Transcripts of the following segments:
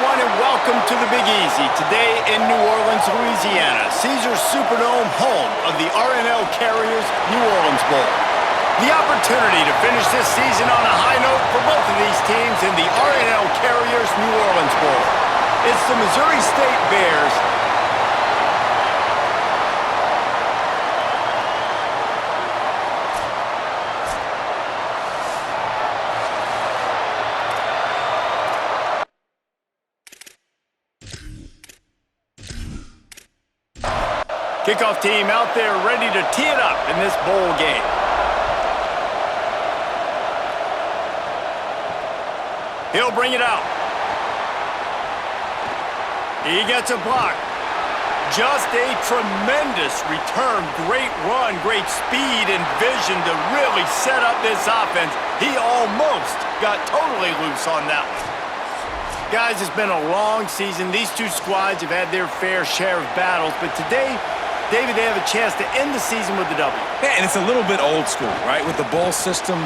everyone, and welcome to the Big Easy. Today in New Orleans, Louisiana, Caesars Superdome, home of the R+L Carriers New Orleans Bowl. The opportunity to finish this season on a high note for both of these teams in the R+L Carriers New Orleans Bowl. It's the Missouri State Bears kickoff team out there ready to tee it up in this bowl game. He'll bring it out. He gets a block. Just a tremendous return. Great run, great speed and vision to really set up this offense. He almost got totally loose on that one. Guys, it's been a long season. These two squads have had their fair share of battles, but today, David, they have a chance to end the season with a W. Yeah, and it's a little bit old school, right? With the bowl system,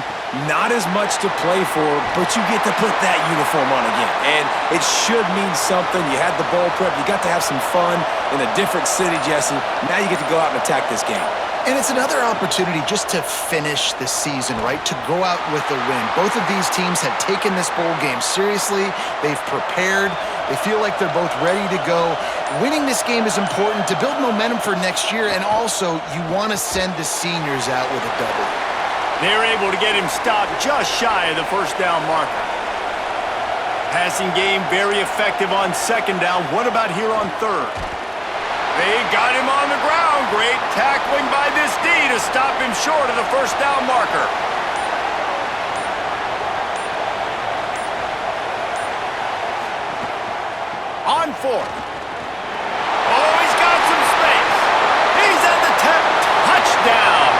not as much to play for, but you get to put that uniform on again. And it should mean something. You had the bowl prep. You got to have some fun in a different city, Jesse. Now you get to go out and attack this game. And it's another opportunity just to finish the season, right? To go out with a win. Both of these teams have taken this bowl game seriously. They've prepared. They feel like they're both ready to go. Winning this game is important to build momentum for next year, and also you want to send the seniors out with a W. They're able to get him stopped just shy of the first down marker. Passing game very effective on second down. What about here on third? They got him on the ground. Great tackling by this D to stop him short of the first down marker. On fourth. Oh, he's got some space. He's at the 10. Touchdown.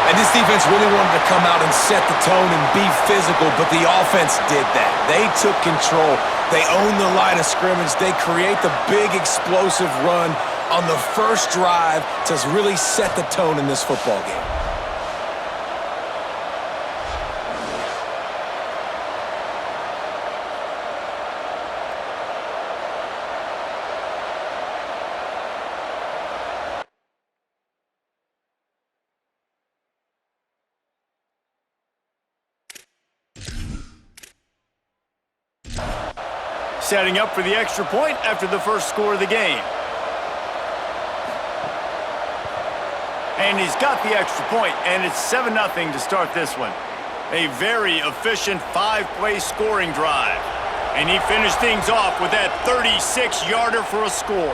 And this defense really wanted to come out and set the tone and be physical, but the offense did that. They took control. They owned the line of scrimmage. They create the big explosive run on the first drive to really set the tone in this football game. Setting up for the extra point after the first score of the game. And he's got the extra point, and it's 7-0 to start this one. A very efficient 5-play scoring drive. And he finished things off with that 36-yarder for a score.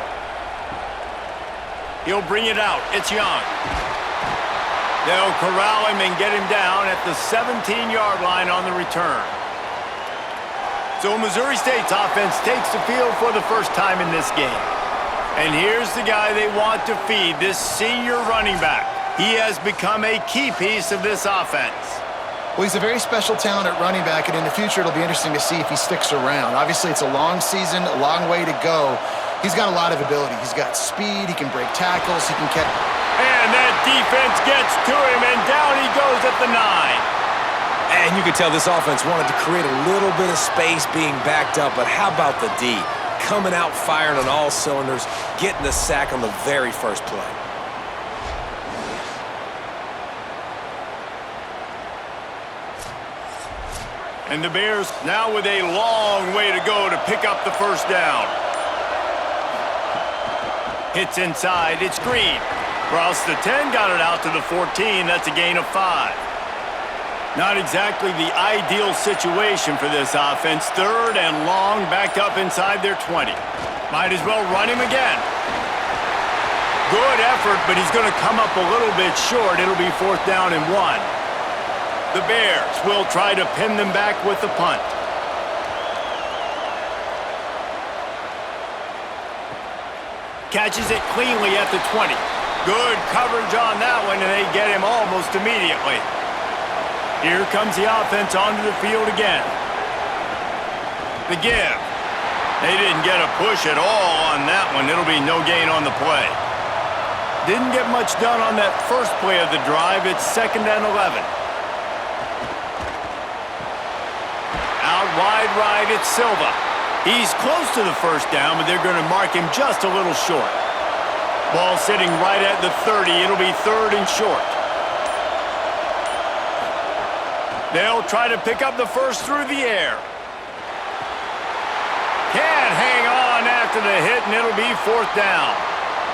He'll bring it out. It's Young. They'll corral him and get him down at the 17-yard line on the return. So Missouri State's offense takes the field for the first time in this game. And here's the guy they want to feed, this senior running back. He has become a key piece of this offense. Well, he's a very special talent at running back, and in the future it'll be interesting to see if he sticks around. Obviously, it's a long season, a long way to go. He's got a lot of ability. He's got speed, he can break tackles, he can catch. And that defense gets to him, and down he goes at the 9. And you could tell this offense wanted to create a little bit of space being backed up, but how about the D? Coming out firing on all cylinders, getting the sack on the very first play. And the Bears now with a long way to go to pick up the first down. Hits inside, it's Green. Across the 10, got it out to the 14, that's a gain of 5. Not exactly the ideal situation for this offense. Third and long, backed up inside their 20. Might as well run him again. Good effort, but he's going to come up a little bit short. It'll be 4th down and 1. The Bears will try to pin them back with the punt. Catches it cleanly at the 20. Good coverage on that one, and they get him almost immediately. Here comes the offense onto the field again. The give. They didn't get a push at all on that one. It'll be no gain on the play. Didn't get much done on that first play of the drive. It's 2nd and 11. Out wide right, it's Silva. He's close to the first down, but they're going to mark him just a little short. Ball sitting right at the 30. It'll be 3rd and short. They'll try to pick up the first through the air. Can't hang on after the hit, and it'll be 4th down.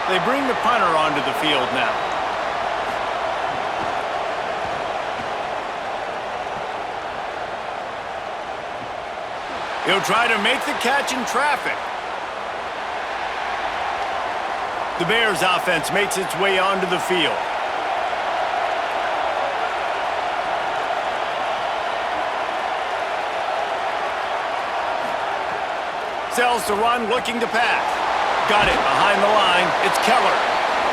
They bring the punter onto the field now. He'll try to make the catch in traffic. The Bears offense makes its way onto the field. Sells to run, looking to pass. Got it behind the line. It's Keller.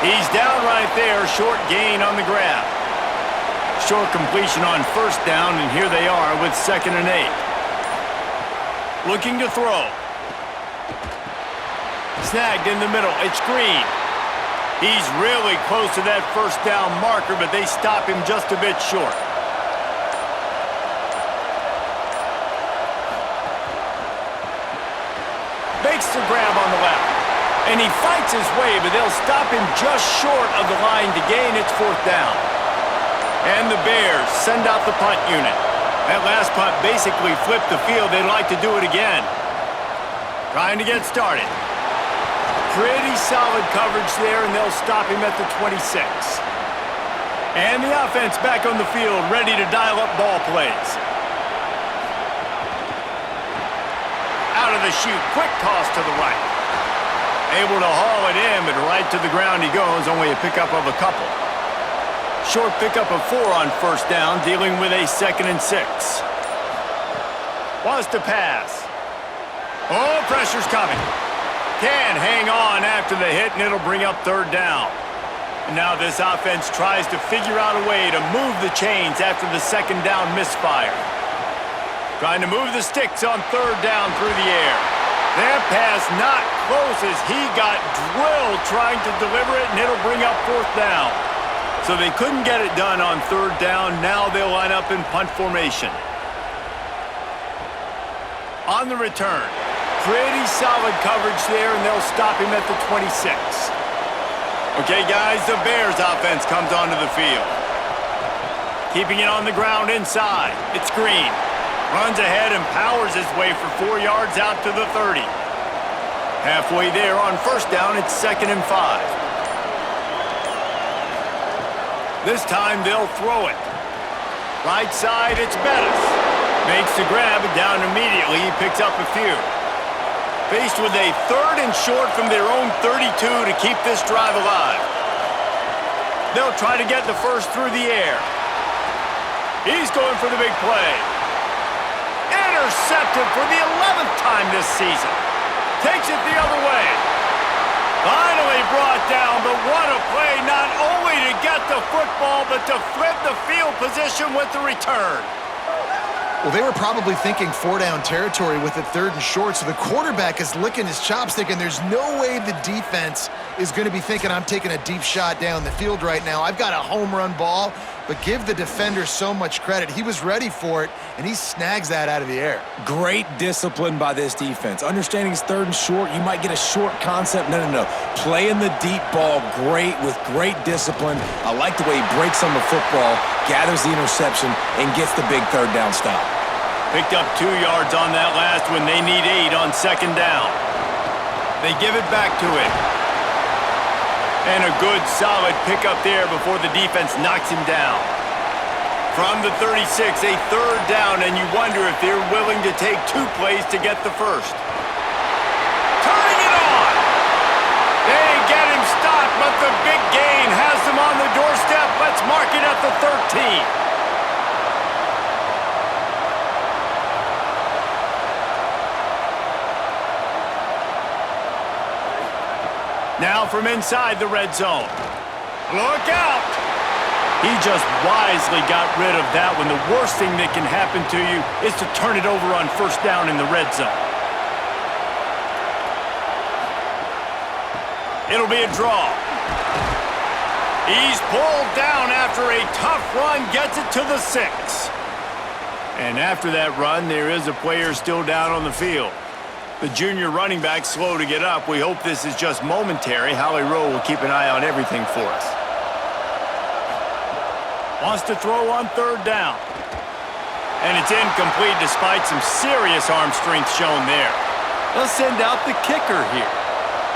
He's down right there, short gain on the grab. Short completion on 1st down, and here they are with 2nd and 8. Looking to throw. Snagged in the middle. It's Green. He's really close to that 1st down marker, but they stop him just a bit short. Makes the grab on the left. And he fights his way, but they'll stop him just short of the line to gain. It's 4th down. And the Bears send out the punt unit. That last punt basically flipped the field. They'd like to do it again. Trying to get started. Pretty solid coverage there, and they'll stop him at the 26. And the offense back on the field, ready to dial up ball plays. Out of the chute, quick toss to the right. Able to haul it in, but right to the ground he goes, only a pickup of a couple. Short pickup of 4 on 1st down, dealing with a 2nd and 6. Wants to pass. Oh, pressure's coming. Can't hang on after the hit, and it'll bring up 3rd down. And now this offense tries to figure out a way to move the chains after the 2nd down misfire. Trying to move the sticks on 3rd down through the air. That pass not close as he got drilled trying to deliver it, and it'll bring up 4th down. So they couldn't get it done on 3rd down. Now they'll line up in punt formation. On the return, pretty solid coverage there, and they'll stop him at the 26. Okay, guys, the Bears offense comes onto the field. Keeping it on the ground inside. It's Green. Runs ahead and powers his way for 4 yards out to the 30. Halfway there on 1st down, it's 2nd and 5. This time they'll throw it. Right side, it's Bettis. Makes the grab, down immediately. He picks up a few. Faced with a 3rd and short from their own 32 to keep this drive alive. They'll try to get the first through the air. He's going for the big play. Intercepted for the 11th time this season. Takes it the other way. Finally brought down, but what a play, not only to get the football, but to flip the field position with the return. Well, they were probably thinking 4-down territory with it 3rd and short, so the quarterback is licking his chops thinking there's no way the defense is going to be thinking I'm taking a deep shot down the field right now. I've got a home run ball, but give the defender so much credit. He was ready for it, and he snags that out of the air. Great discipline by this defense. Understanding it's 3rd and short, you might get a short concept. No. Playing the deep ball great with great discipline. I like the way he breaks on the football, gathers the interception, and gets the big 3rd down stop. Picked up 2 yards on that last one. They need 8 on 2nd down. They give it back to him. And a good, solid pickup there before the defense knocks him down. From the 36, a 3rd down, and you wonder if they're willing to take 2 plays to get the first. Turning it on! They get him stopped, but the big gain has them on the doorstep. Let's mark it at the 13. Now from inside the red zone. Look out! He just wisely got rid of that one. The worst thing that can happen to you is to turn it over on 1st down in the red zone. It'll be a draw. He's pulled down after a tough run, gets it to the 6. And after that run, there is a player still down on the field. The junior running back slow to get up. We hope this is just momentary. Howie Rowe will keep an eye on everything for us. Wants to throw on third down. And it's incomplete despite some serious arm strength shown there. They'll send out the kicker here.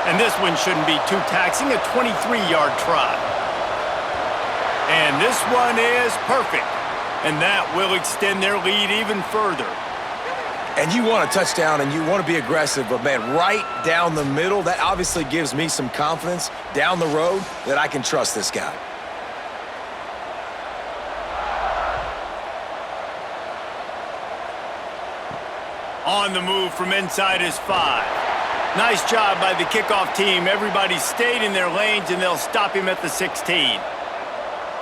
And this one shouldn't be too taxing, a 23-yard try. And this one is perfect. And that will extend their lead even further. And you want a touchdown and you want to be aggressive, but man, right down the middle, that obviously gives me some confidence down the road that I can trust this guy. On the move from inside his 5. Nice job by the kickoff team. Everybody stayed in their lanes, and they'll stop him at the 16.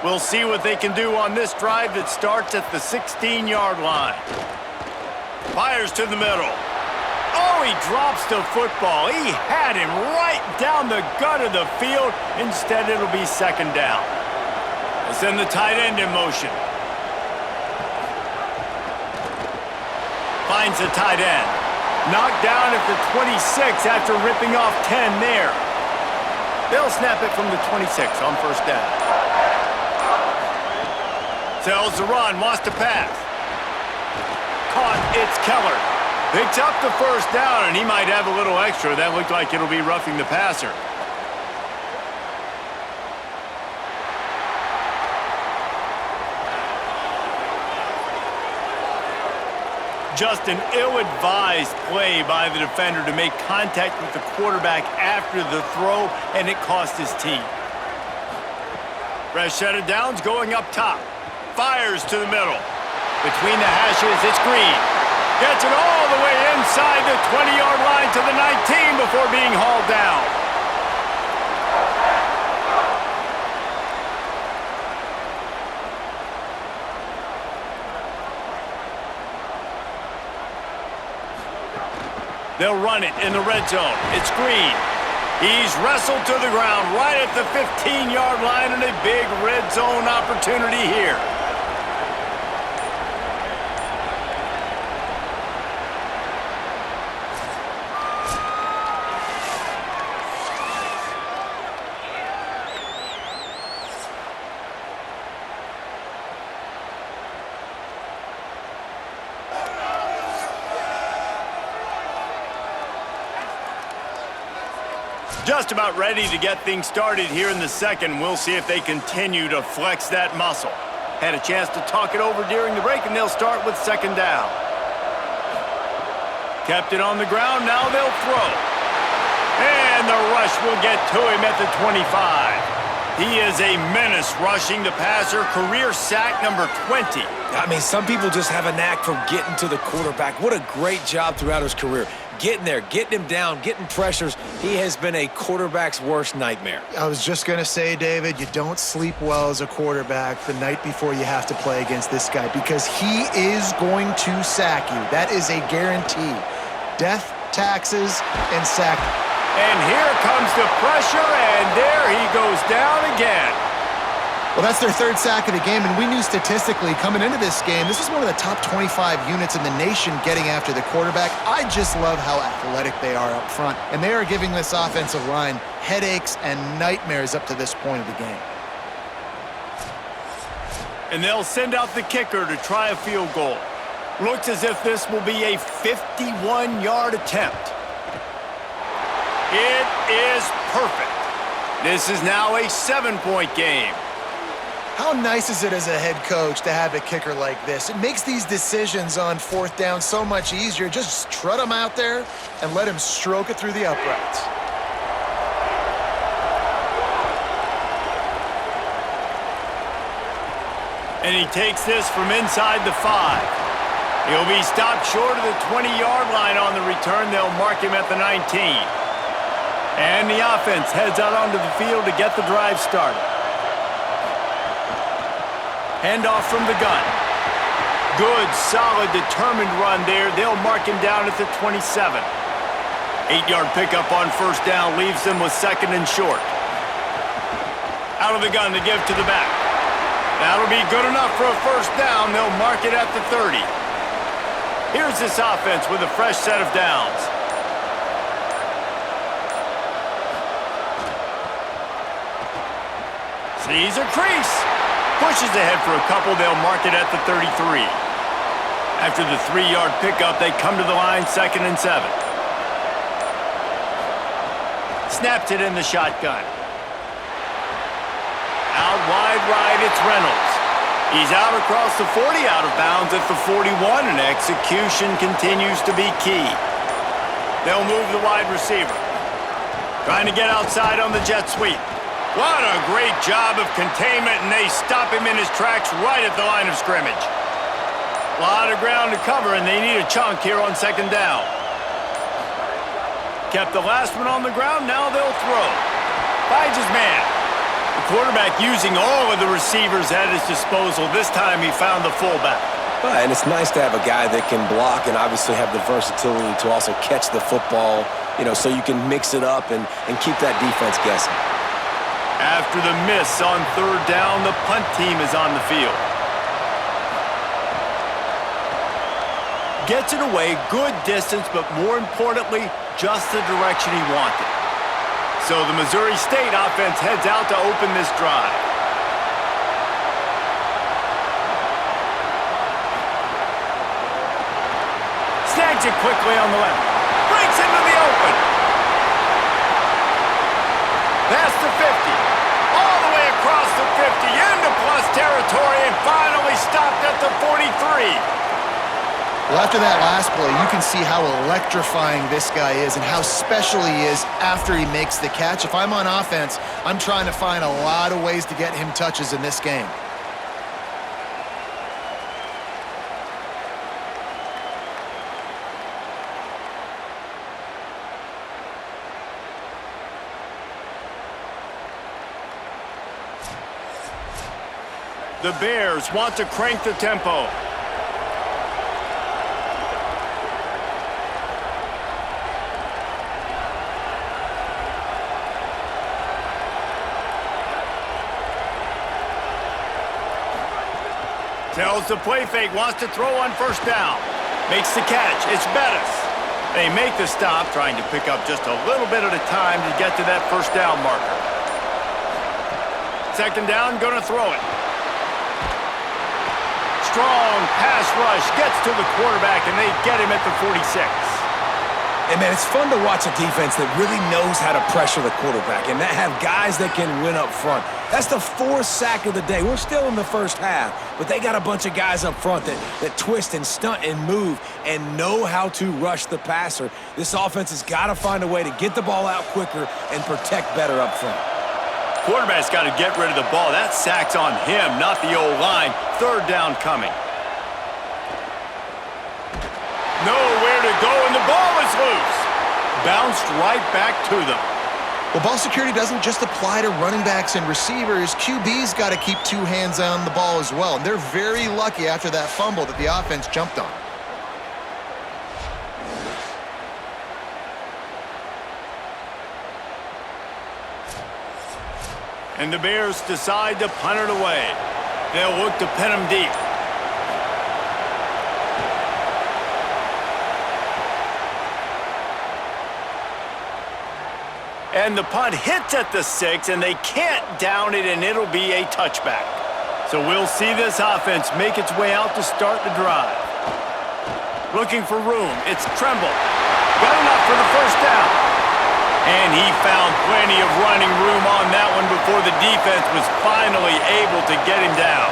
We'll see what they can do on this drive that starts at the 16-yard line. Fires to the middle. Oh, he drops the football. He had him right down the gut of the field. Instead, it'll be second down. They'll send the tight end in motion. Finds the tight end. Knocked down at the 26 after ripping off 10 there. They'll snap it from the 26 on first down. Sells the run, wants to pass. Caught, it's Keller. Picks up the first down, and he might have a little extra. That looked like it'll be roughing the passer. Just an ill-advised play by the defender to make contact with the quarterback after the throw, and it cost his team. Fresh set of downs going up top. Fires to the middle. Between the hashes, it's Green. Gets it all the way inside the 20-yard line to the 19 before being hauled down. They'll run it in the red zone. It's Green. He's wrestled to the ground right at the 15-yard line, and a big red zone opportunity here. Just about ready to get things started here in the second. We'll see if they continue to flex that muscle. Had a chance to talk it over during the break, and they'll start with second down. Kept it on the ground, now they'll throw. And the rush will get to him at the 25. He is a menace rushing the passer, career sack number 20. I mean, some people just have a knack for getting to the quarterback. What a great job throughout his career. Getting there, getting him down, getting pressures. He has been a quarterback's worst nightmare. I was just going to say, David, you don't sleep well as a quarterback the night before you have to play against this guy because he is going to sack you. That is a guarantee. Death, taxes, and sack. And here comes the pressure, and there he goes down again. Well, that's their third sack of the game, and we knew statistically coming into this game, this is one of the top 25 units in the nation getting after the quarterback. I just love how athletic they are up front, and they are giving this offensive line headaches and nightmares up to this point of the game. And they'll send out the kicker to try a field goal. Looks as if this will be a 51-yard attempt. It is perfect. This is now a 7-point game. How nice is it as a head coach to have a kicker like this? It makes these decisions on fourth down so much easier. Just trot him out there and let him stroke it through the uprights. And he takes this from inside the 5. He'll be stopped short of the 20-yard line on the return. They'll mark him at the 19. And the offense heads out onto the field to get the drive started. Handoff from the gun. Good, solid, determined run there. They'll mark him down at the 27. 8-yard pickup on first down leaves them with second and short. Out of the gun to give to the back. That'll be good enough for a first down. They'll mark it at the 30. Here's this offense with a fresh set of downs. Sees a crease. Pushes ahead for a couple. They'll mark it at the 33. After the 3-yard pickup, they come to the line 2nd and 7. Snaps it in the shotgun. Out wide right, it's Reynolds. He's out across the 40, out of bounds at the 41, and execution continues to be key. They'll move the wide receiver. Trying to get outside on the jet sweep. What a great job of containment, and they stop him in his tracks right at the line of scrimmage. A lot of ground to cover, and they need a chunk here on 2nd down. Kept the last one on the ground, now they'll throw. Finds his man. The quarterback using all of the receivers at his disposal. This time he found the fullback. And it's nice to have a guy that can block and obviously have the versatility to also catch the football, so you can mix it up and keep that defense guessing. After the miss on 3rd down, the punt team is on the field. Gets it away, good distance, but more importantly, just the direction he wanted. So the Missouri State offense heads out to open this drive. Snags it quickly on the left. Breaks into the open. Past the 50. All the way across the 50. Into plus territory and finally stopped at the 43. Well, after that last play, you can see how electrifying this guy is and how special he is after he makes the catch. If I'm on offense, I'm trying to find a lot of ways to get him touches in this game. The Bears want to crank the tempo. Tells the play fake, wants to throw on 1st down. Makes the catch, it's Bettis. They make the stop, trying to pick up just a little bit at a time to get to that 1st down marker. 2nd down, gonna throw it. Strong pass rush, gets to the quarterback, and they get him at the 46. And, man, it's fun to watch a defense that really knows how to pressure the quarterback and that have guys that can win up front. That's the 4th sack of the day. We're still in the first half, but they got a bunch of guys up front that twist and stunt and move and know how to rush the passer. This offense has got to find a way to get the ball out quicker and protect better up front. Quarterback's got to get rid of the ball. That sack's on him, not the O-line. 3rd down coming. Nowhere to go, and the ball is loose. Bounced right back to them. Well, ball security doesn't just apply to running backs and receivers. QB's got to keep 2 hands on the ball as well. And they're very lucky after that fumble that the offense jumped on. And the Bears decide to punt it away. They'll look to pin him deep. And the punt hits at the 6, and they can't down it, and it'll be a touchback. So we'll see this offense make its way out to start the drive. Looking for room. It's Tremble. Got enough for the 1st down. And he found plenty of running room on that one before the defense was finally able to get him down.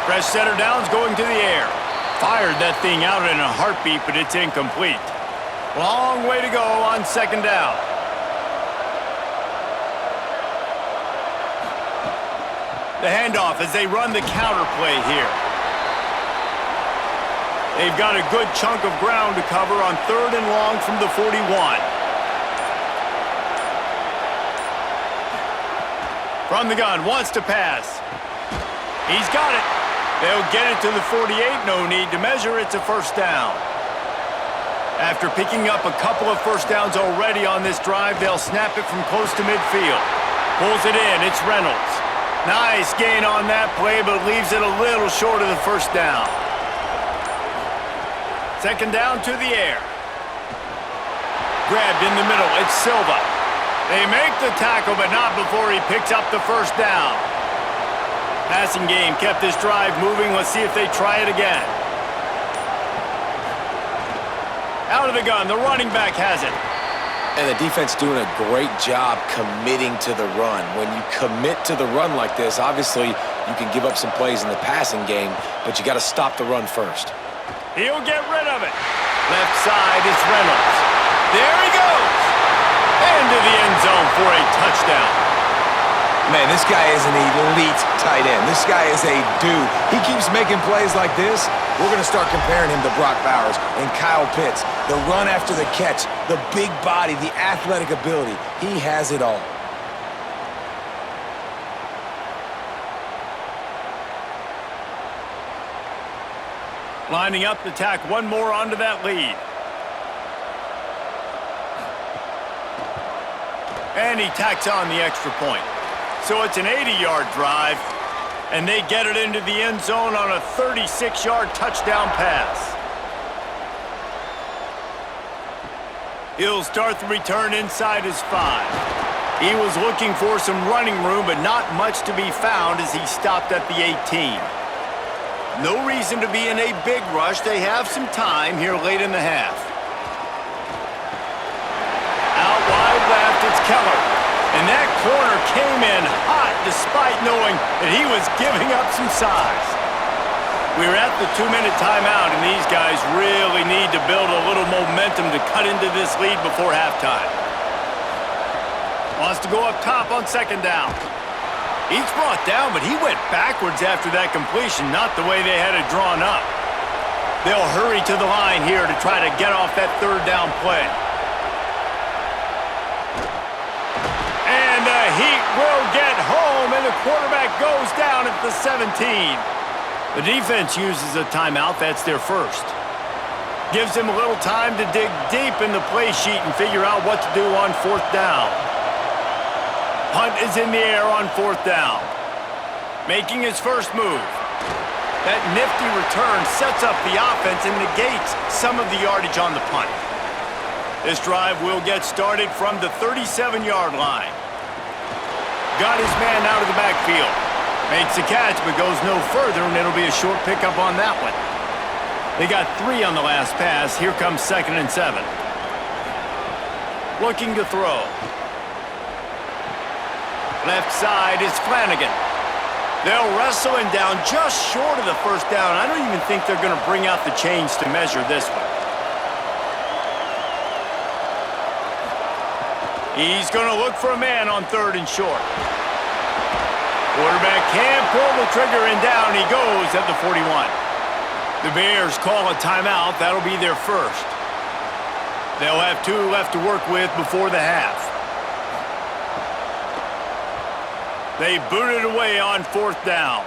Fresh center down's going to the air. Fired that thing out in a heartbeat, but it's incomplete. Long way to go on 2nd down. The handoff as they run the counter play here. They've got a good chunk of ground to cover on 3rd and long from the 41. From the gun, wants to pass. He's got it. They'll get it to the 48. No need to measure. It's a 1st down. After picking up a couple of 1st downs already on this drive, they'll snap it from close to midfield. Pulls it in. It's Reynolds. Nice gain on that play, but leaves it a little short of the 1st down. 2nd down to the air. Grabbed in the middle. It's Silva. They make the tackle, but not before he picks up the first down. Passing game kept this drive moving. Let's see if they try it again. Out of the gun, the running back has it. And the defense doing a great job committing to the run. When you commit to the run like this, obviously you can give up some plays in the passing game, but you got to stop the run first. He'll get rid of it. Left side, it's Reynolds. There he goes. Into the end zone for a touchdown. Man, this guy is an elite tight end. This guy is a dude. He keeps making plays like this. We're going to start comparing him to Brock Bowers and Kyle Pitts. The run after the catch, the big body, the athletic ability. He has it all. Lining up to tack one more onto that lead. And he tacks on the extra point. So it's an 80-yard drive, and they get it into the end zone on a 36-yard touchdown pass. He'll start the return inside his 5. He was looking for some running room, but not much to be found as he stopped at the 18. No reason to be in a big rush. They have some time here late in the half. Out wide left, it's Keller. And that corner came in hot despite knowing that he was giving up some size. We're at the 2-minute timeout, and these guys really need to build a little momentum to cut into this lead before halftime. Wants to go up top on second down. He's brought down, but he went backwards after that completion, not the way they had it drawn up. They'll hurry to the line here to try to get off that third down play. And the Heat will get home, and the quarterback goes down at the 17. The defense uses a timeout. That's their first. Gives them a little time to dig deep in the play sheet and figure out what to do on fourth down. Punt is in the air on fourth down. Making his first move. That nifty return sets up the offense and negates some of the yardage on the punt. This drive will get started from the 37-yard line. Got his man out of the backfield. Makes the catch, but goes no further, and it'll be a short pickup on that one. They got 3 on the last pass. Here comes 2nd and 7. Looking to throw. Left side is Flanagan. They'll wrestle him down just short of the first down. I don't even think they're going to bring out the chains to measure this one. He's going to look for a man on 3rd and short. Quarterback can't pull the trigger, and down he goes at the 41. The Bears call a timeout. That'll be their first. They'll have 2 left to work with before the half. They boot it away on 4th down.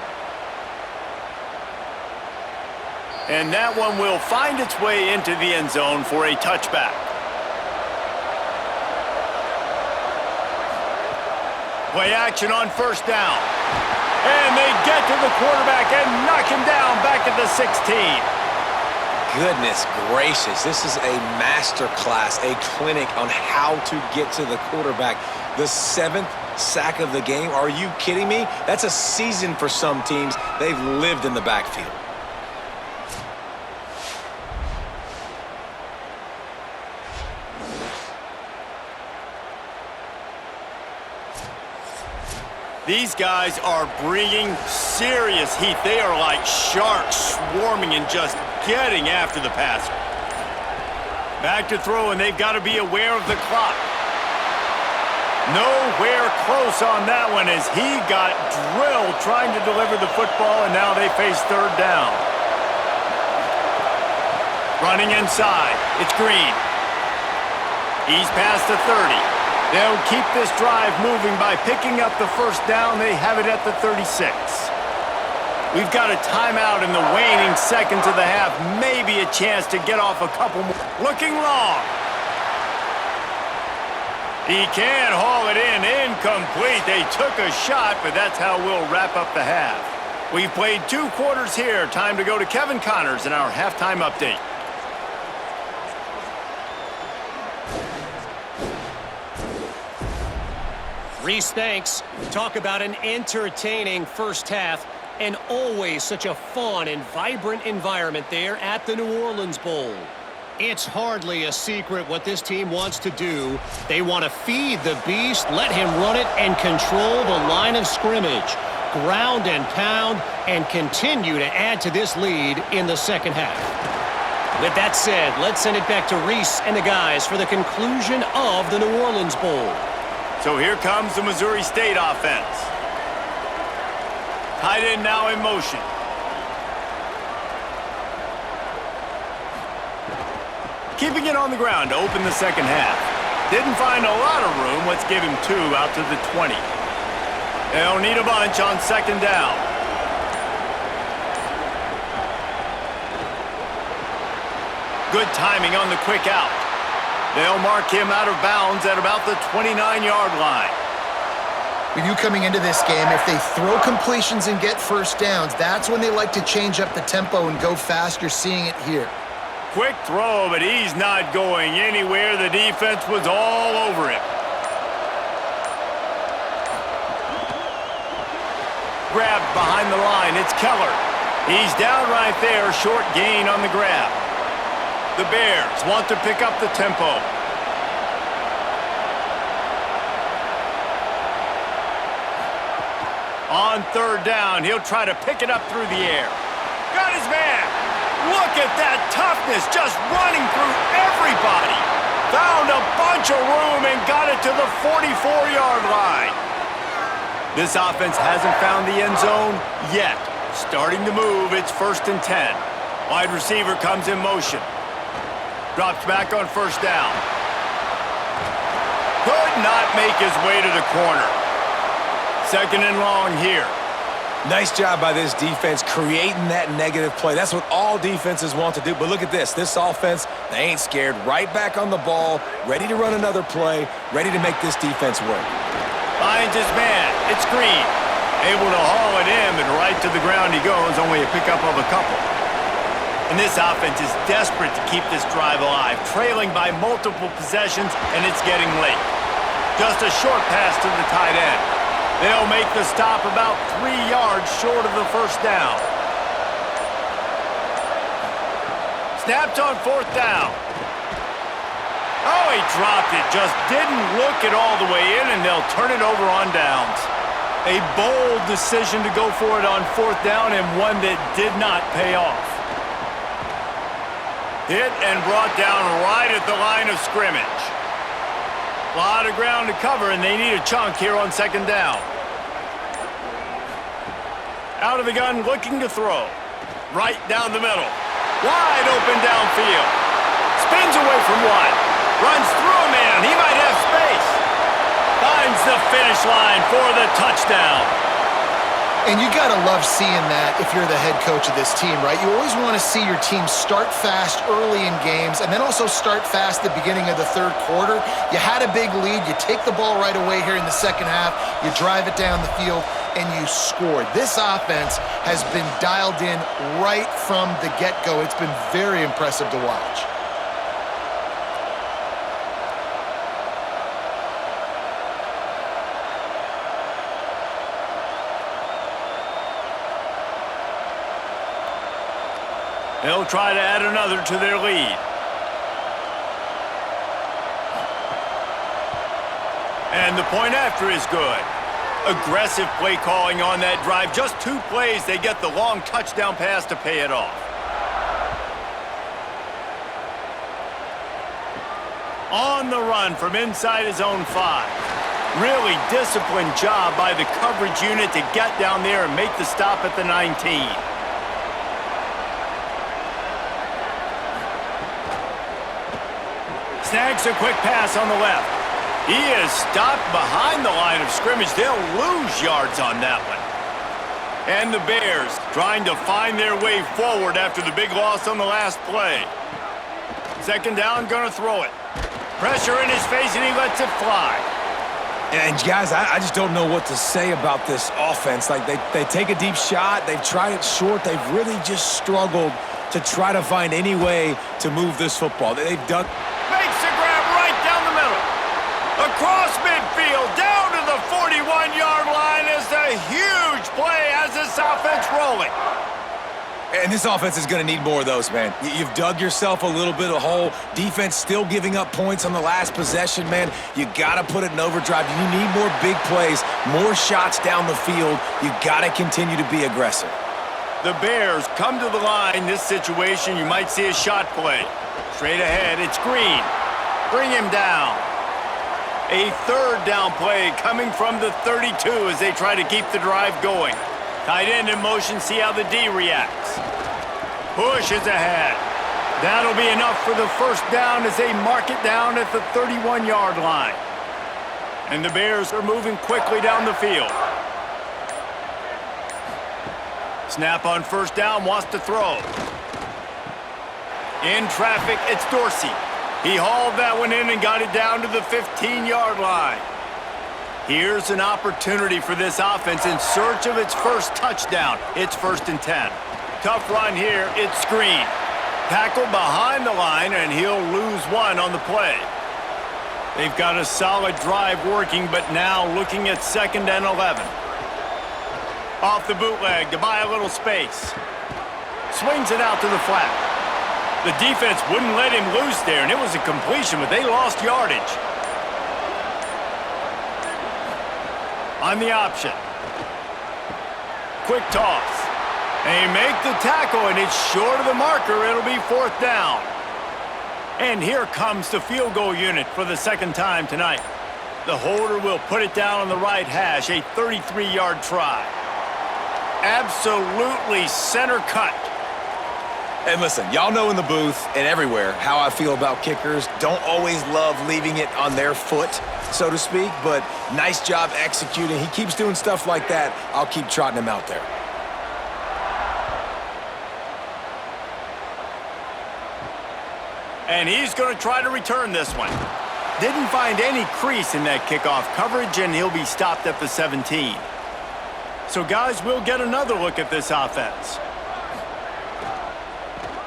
And that one will find its way into the end zone for a touchback. Play action on 1st down. And they get to the quarterback and knock him down back at the 16. Goodness gracious, this is a master class, a clinic on how to get to the quarterback. The 7th sack of the game. Are you kidding me? That's a season for some teams. They've lived in the backfield. These guys are bringing serious heat. They are like sharks swarming and just getting after the passer. Back to throw, and they've got to be aware of the clock. Nowhere close on that one as he got drilled trying to deliver the football, and now they face 3rd down. Running inside, it's Green. He's past the 30. They'll keep this drive moving by picking up the first down. They have it at the 36. We've got a timeout in the waning seconds of the half. Maybe a chance to get off a couple more. Looking long. He can't haul it in. Incomplete. They took a shot, but that's how we'll wrap up the half. We've played 2 quarters here. Time to go to Kevin Connors in our halftime update. Reese, thanks. Talk about an entertaining first half and always such a fun and vibrant environment there at the New Orleans Bowl. It's hardly a secret what this team wants to do. They want to feed the beast, let him run it, and control the line of scrimmage. Ground and pound, and continue to add to this lead in the second half. With that said, let's send it back to Reese and the guys for the conclusion of the New Orleans Bowl. So here comes the Missouri State offense. Tight end now in motion. Keeping it on the ground to open the second half. Didn't find a lot of room. Let's give him 2 out to the 20. They'll need a bunch on second down. Good timing on the quick out. They'll mark him out of bounds at about the 29-yard line. With you coming into this game, if they throw completions and get first downs, that's when they like to change up the tempo and go fast. You're seeing it here. Quick throw, but he's not going anywhere. The defense was all over him. Grabbed behind the line. It's Keller. He's down right there. Short gain on the grab. The Bears want to pick up the tempo. On third down, he'll try to pick it up through the air. Got his man. Look at that toughness, just running through everybody. Found a bunch of room and got it to the 44-yard line. This offense hasn't found the end zone yet. Starting to move, it's 1st and 10. Wide receiver comes in motion. Drops back on first down. Could not make his way to the corner. 2nd and long here. Nice job by this defense creating that negative play. That's what all defenses want to do. But look at this. This offense, they ain't scared. Right back on the ball, ready to run another play, ready to make this defense work. Finds his man. It's Green. Able to haul it in, but right to the ground he goes. Only a pickup of a couple. And this offense is desperate to keep this drive alive, trailing by multiple possessions, and it's getting late. Just a short pass to the tight end. They'll make the stop about 3 yards short of the first down. Snapped on 4th down. Oh, he dropped it. Just didn't look it all the way in, and they'll turn it over on downs. A bold decision to go for it on 4th down, and one that did not pay off. Hit and brought down right at the line of scrimmage. A lot of ground to cover, and they need a chunk here on 2nd down. Out of the gun, looking to throw. Right down the middle. Wide open downfield. Spins away from one. Runs through a man. He might have space. Finds the finish line for the touchdown. And you got to love seeing that if you're the head coach of this team, right? You always want to see your team start fast early in games and then also start fast at the beginning of the 3rd quarter. You had a big lead. You take the ball right away here in the 2nd half. You drive it down the field, and you score. This offense has been dialed in right from the get-go. It's been very impressive to watch. They'll try to add another to their lead. And the point after is good. Aggressive play calling on that drive. Just 2 plays, they get the long touchdown pass to pay it off. On the run from inside his own 5. Really disciplined job by the coverage unit to get down there and make the stop at the 19. Snags a quick pass on the left. He is stopped behind the line of scrimmage. They'll lose yards on that one. And the Bears trying to find their way forward after the big loss on the last play. 2nd down, gonna throw it. Pressure in his face, and he lets it fly. And guys, I just don't know what to say about this offense. Like, they take a deep shot, they've tried it short, they've really just struggled to try to find any way to move this football. They've done... Makes the grab right down the middle. Across midfield, down to the 31-yard line is a huge play as this offense rolling. And this offense is going to need more of those, man. You've dug yourself a little bit of a hole. Defense still giving up points on the last possession, man. You got to put it in overdrive. You need more big plays, more shots down the field. You got to continue to be aggressive. The Bears come to the line. This situation, you might see a shot play. Straight ahead, it's Green. Bring him down. A third down play coming from the 32 as they try to keep the drive going. Tight end in motion, see how the D reacts. Push is ahead. That'll be enough for the first down as they mark it down at the 31-yard line. And the Bears are moving quickly down the field. Snap on first down, wants to throw. In traffic, it's Dorsey. He hauled that one in and got it down to the 15-yard line. Here's an opportunity for this offense in search of its first touchdown. It's 1st and 10. Tough run here. It's Green. Tackled behind the line, and he'll lose one on the play. They've got a solid drive working, but now looking at 2nd and 11. Off the bootleg to buy a little space. Swings it out to the flat. The defense wouldn't let him loose there, and it was a completion, but they lost yardage. On the option. Quick toss. They make the tackle, and it's short of the marker. It'll be 4th down. And here comes the field goal unit for the 2nd time tonight. The holder will put it down on the right hash, a 33-yard try. Absolutely center cut. And listen, y'all know in the booth and everywhere how I feel about kickers. Don't always love leaving it on their foot, so to speak, but nice job executing. He keeps doing stuff like that. I'll keep trotting him out there. And he's going to try to return this one. Didn't find any crease in that kickoff coverage, and he'll be stopped at the 17. So, guys, we'll get another look at this offense.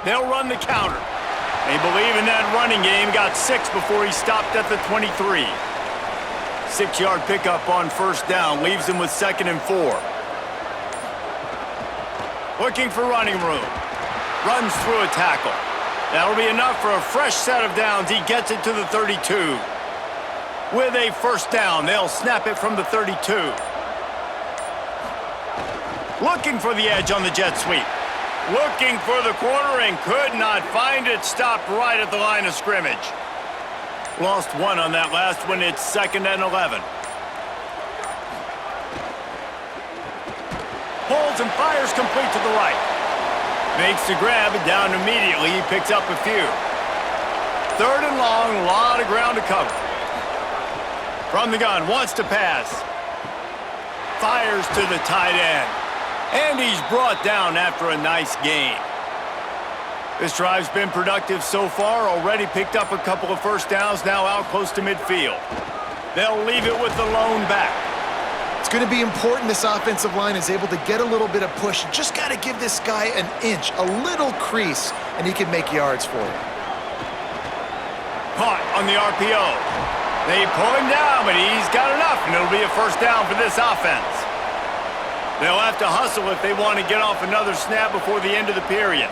They'll run the counter. They believe in that running game. Got 6 before he stopped at the 23. 6-yard pickup on first down. Leaves him with 2nd and 4. Looking for running room. Runs through a tackle. That'll be enough for a fresh set of downs. He gets it to the 32. With a first down, they'll snap it from the 32. Looking for the edge on the jet sweep. Looking for the corner and could not find it. Stopped right at the line of scrimmage. Lost one on that last one. It's 2nd and 11. Pulls and fires complete to the right. Makes the grab and down immediately. He picks up a few. 3rd and long. A lot of ground to cover. From the gun. Wants to pass. Fires to the tight end. And he's brought down after a nice gain. This drive's been productive so far. Already picked up a couple of first downs, now out close to midfield. They'll leave it with the lone back. It's going to be important this offensive line is able to get a little bit of push. Just got to give this guy an inch, a little crease, and he can make yards for you. Caught on the RPO. They pull him down, but he's got enough, and it'll be a first down for this offense. They'll have to hustle if they want to get off another snap before the end of the period.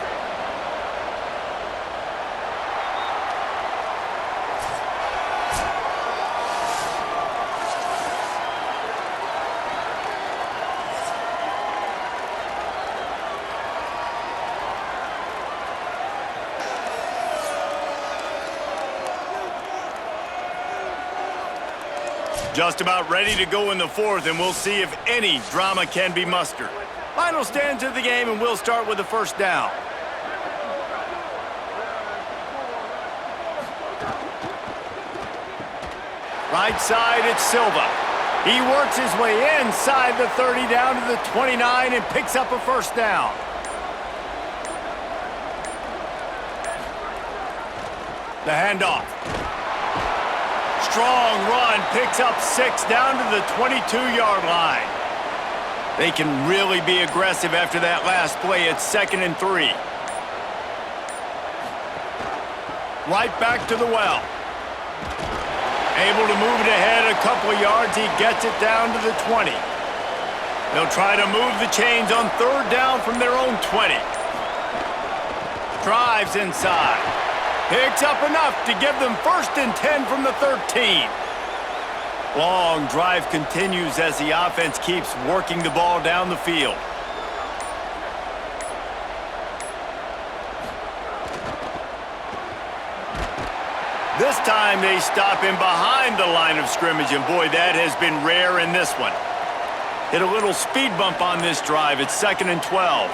Just about ready to go in the 4th, and we'll see if any drama can be mustered. Final stanza of the game, and we'll start with the first down. Right side, it's Silva. He works his way inside the 30 down to the 29 and picks up a first down. The handoff. Strong run, picks up 6 down to the 22-yard line. They can really be aggressive after that last play. It's 2nd and 3. Right back to the well. Able to move it ahead a couple of yards. He gets it down to the 20. They'll try to move the chains on third down from their own 20. Drives inside. Picks up enough to give them 1st and 10 from the 13. Long drive continues as the offense keeps working the ball down the field. This time they stop him behind the line of scrimmage, and boy, that has been rare in this one. Hit a little speed bump on this drive. It's 2nd and 12.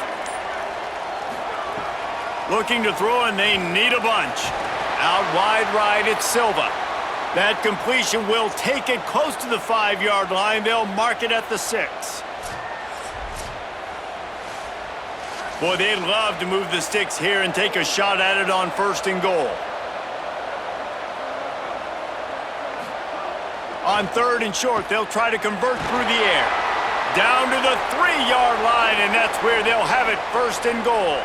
Looking to throw, and they need a bunch. Out wide right, it's Silva. That completion will take it close to the 5-yard line. They'll mark it at the 6. Boy, they'd love to move the sticks here and take a shot at it on 1st and goal. On 3rd and short, they'll try to convert through the air. Down to the 3-yard line, and that's where they'll have it 1st and goal.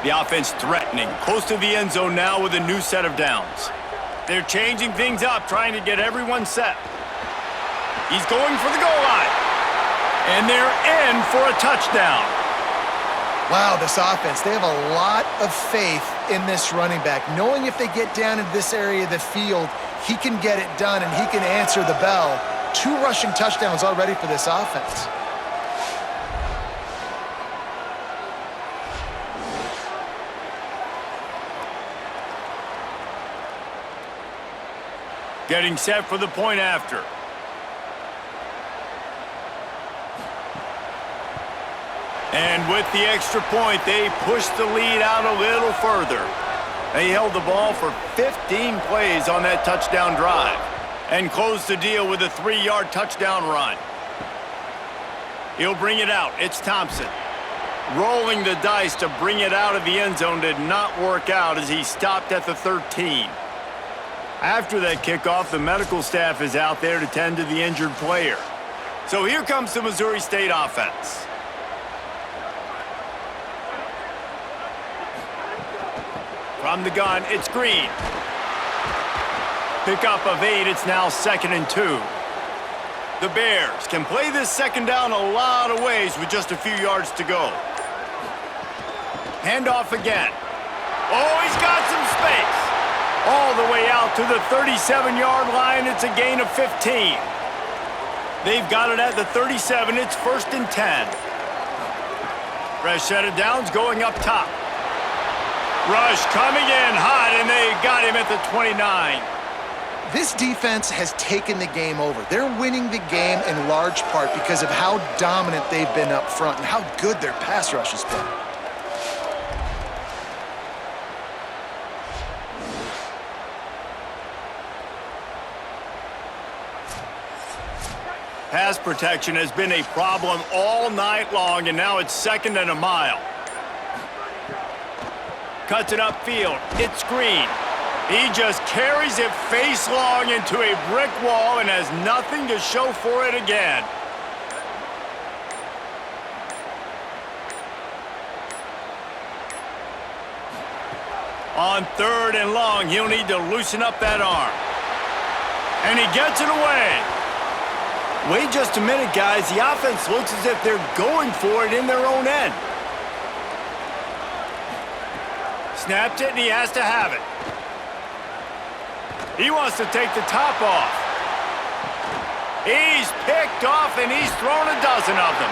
The offense threatening, close to the end zone now with a new set of downs. They're changing things up, trying to get everyone set. He's going for the goal line. And they're in for a touchdown. Wow, this offense, they have a lot of faith in this running back. Knowing if they get down in this area of the field, he can get it done and he can answer the bell. 2 rushing touchdowns already for this offense. Getting set for the point after. And with the extra point, they pushed the lead out a little further. They held the ball for 15 plays on that touchdown drive and closed the deal with a 3-yard touchdown run. He'll bring it out. It's Thompson. Rolling the dice to bring it out of the end zone did not work out as he stopped at the 13. After that kickoff, the medical staff is out there to tend to the injured player. So here comes the Missouri State offense. From the gun, it's Green. Pickup of 8, it's now 2nd and 2. The Bears can play this 2nd down a lot of ways with just a few yards to go. Handoff again. Oh, he's got some space. All the way out to the 37-yard line, it's a gain of 15. They've got it at the 37, it's 1st and 10. Fresh set of downs going up top. Rush coming in hot, and they got him at the 29. This defense has taken the game over. They're winning the game in large part because of how dominant they've been up front and how good their pass rush has been. Pass protection has been a problem all night long, and now it's 2nd and a mile. Cuts it upfield. It's Green. He just carries it face long into a brick wall and has nothing to show for it again. On 3rd and long, he'll need to loosen up that arm. And he gets it away. Wait just a minute, guys. The offense looks as if they're going for it in their own end. Snapped it, and he has to have it. He wants to take the top off. He's picked off, and he's thrown a dozen of them.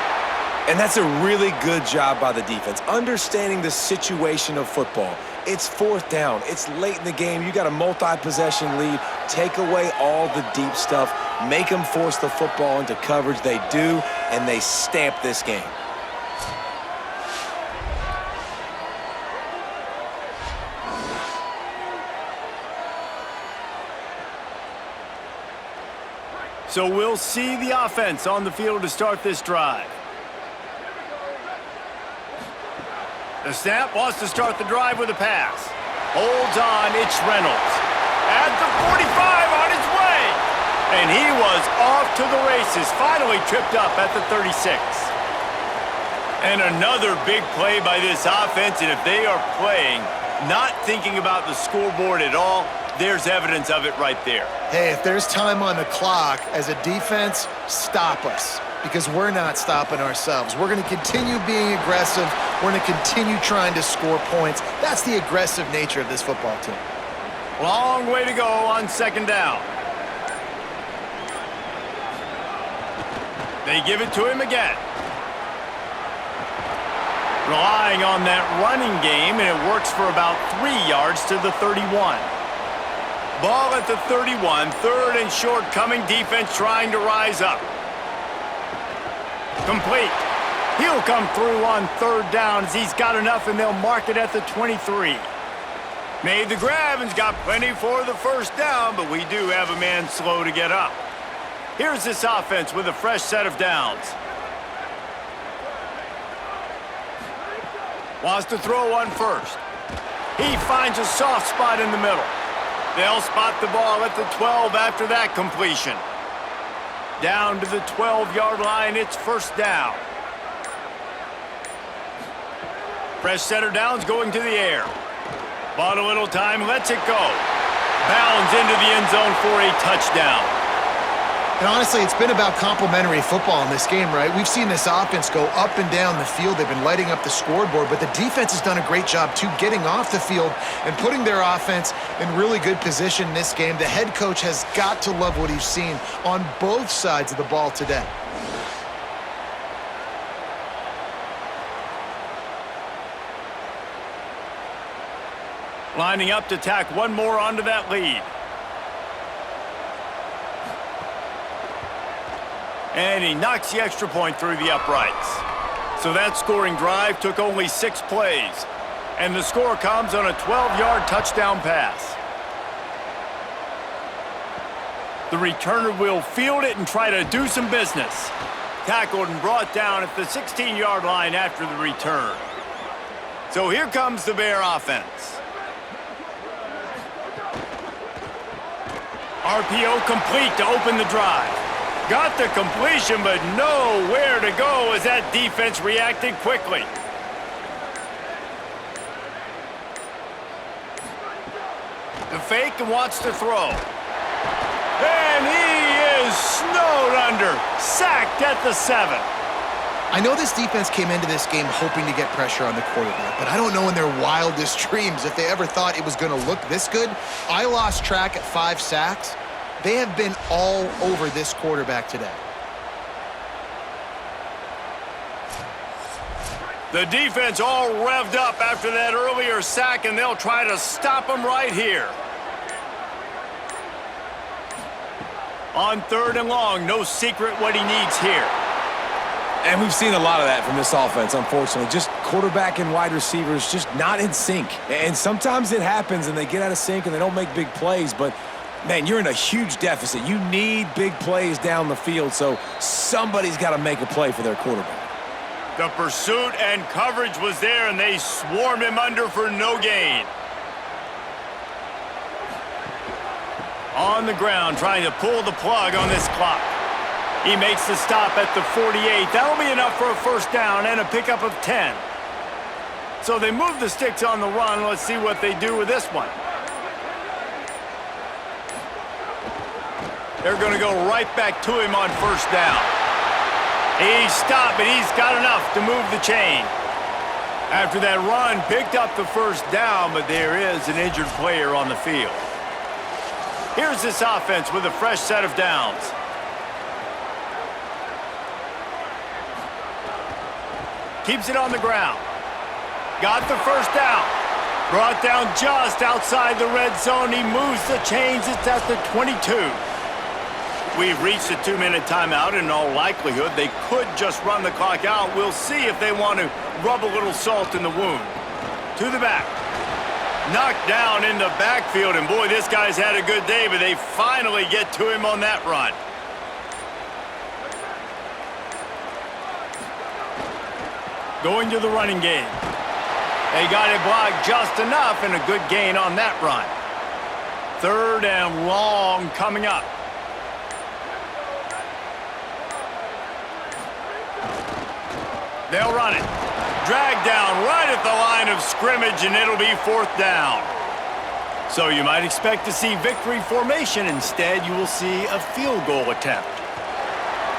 And that's a really good job by the defense, understanding the situation of football. It's 4th down. It's late in the game. You got a multi-possession lead. Take away all the deep stuff. Make them force the football into coverage. They do, and they stamp this game. So we'll see the offense on the field to start this drive. The snap wants to start the drive with a pass. Holds on, it's Reynolds. At the 45 on his way. And he was off to the races, finally tripped up at the 36. And another big play by this offense, and if they are playing, not thinking about the scoreboard at all, There's evidence of it right there. Hey, if there's time on the clock, as a defense, stop us. Because we're not stopping ourselves. We're going to continue being aggressive. We're going to continue trying to score points. That's the aggressive nature of this football team. Long way to go on second down. They give it to him again. Relying on that running game, and it works for about 3 yards to the 31. Ball at the 31, third and short, coming defense trying to rise up. Complete. He'll come through on third down as he's got enough, and they'll mark it at the 23. Made the grab and's got plenty for the first down, but we do have a man slow to get up. Here's this offense with a fresh set of downs. Wants to throw one first. He finds a soft spot in the middle. They'll spot the ball at the 12 after that completion. Down to the 12-yard line, it's first down. Fresh set of downs going to the air. Bought a little time, lets it go. Bounds into the end zone for a touchdown. And honestly, it's been about complementary football in this game, right? We've seen this offense go up and down the field. They've been lighting up the scoreboard, but the defense has done a great job, too, getting off the field and putting their offense in really good position in this game. The head coach has got to love what he's seen on both sides of the ball today. Lining up to tack one more onto that lead. And he knocks the extra point through the uprights. So that scoring drive took only 6 plays. And the score comes on a 12-yard touchdown pass. The returner will field it and try to do some business. Tackled and brought down at the 16-yard line after the return. So here comes the Bear offense. RPO complete to open the drive. Got the completion, but nowhere to go as that defense reacted quickly. The fake and wants to throw. And he is snowed under. Sacked at the 7. I know this defense came into this game hoping to get pressure on the quarterback, but I don't know in their wildest dreams if they ever thought it was going to look this good. I lost track at 5 sacks. They have been all over this quarterback today. The defense all revved up after that earlier sack, and they'll try to stop him right here. On third and long, no secret what he needs here. And we've seen a lot of that from this offense, unfortunately. Just quarterback and wide receivers just not in sync. And sometimes it happens and they get out of sync and they don't make big plays, but man, you're in a huge deficit. You need big plays down the field, so somebody's got to make a play for their quarterback. The pursuit and coverage was there, and they swarmed him under for no gain. On the ground, trying to pull the plug on this clock. He makes the stop at the 48. That'll be enough for a first down and a pickup of 10. So they move the sticks on the run. Let's see what they do with this one. They're going to go right back to him on first down. He's stopped, but he's got enough to move the chain. After that run, picked up the first down, but there is an injured player on the field. Here's this offense with a fresh set of downs. Keeps it on the ground. Got the first down. Brought down just outside the red zone. He moves the chains. It's at the 22. We've reached a 2-minute timeout. In all likelihood, they could just run the clock out. We'll see if they want to rub a little salt in the wound. To the back. Knocked down in the backfield. And boy, this guy's had a good day, but they finally get to him on that run. Going to the running game. They got it blocked just enough and a good gain on that run. Third and long coming up. They'll run it. Drag down right at the line of scrimmage, and it'll be fourth down. So you might expect to see victory formation. Instead, you will see a field goal attempt.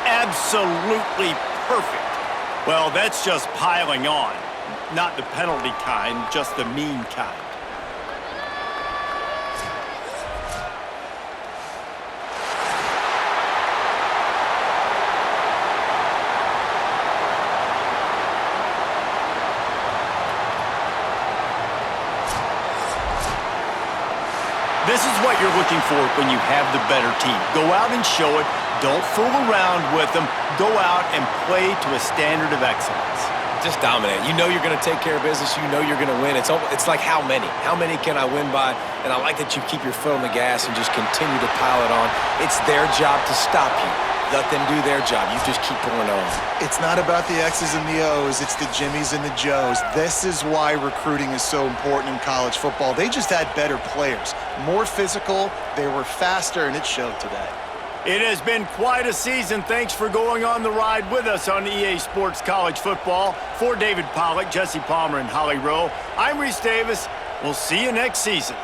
Absolutely perfect. Well, that's just piling on. Not the penalty kind, just the mean kind. This is what you're looking for when you have the better team. Go out and show it. Don't fool around with them. Go out and play to a standard of excellence. Just dominate. You know you're going to take care of business. You know you're going to win. It's like how many? How many can I win by? And I like that you keep your foot on the gas and just continue to pile it on. It's their job to stop you. Let them do their job. You just keep pouring on. It's not about the X's and the O's. It's the Jimmies and the Joes. This is why recruiting is so important in college football. They just had better players, more physical, they were faster, and it showed today. It has been quite a season. Thanks for going on the ride with us on EA Sports College Football. For David Pollack, Jesse Palmer, and Holly Rowe, I'm Reese Davis. We'll see you next season.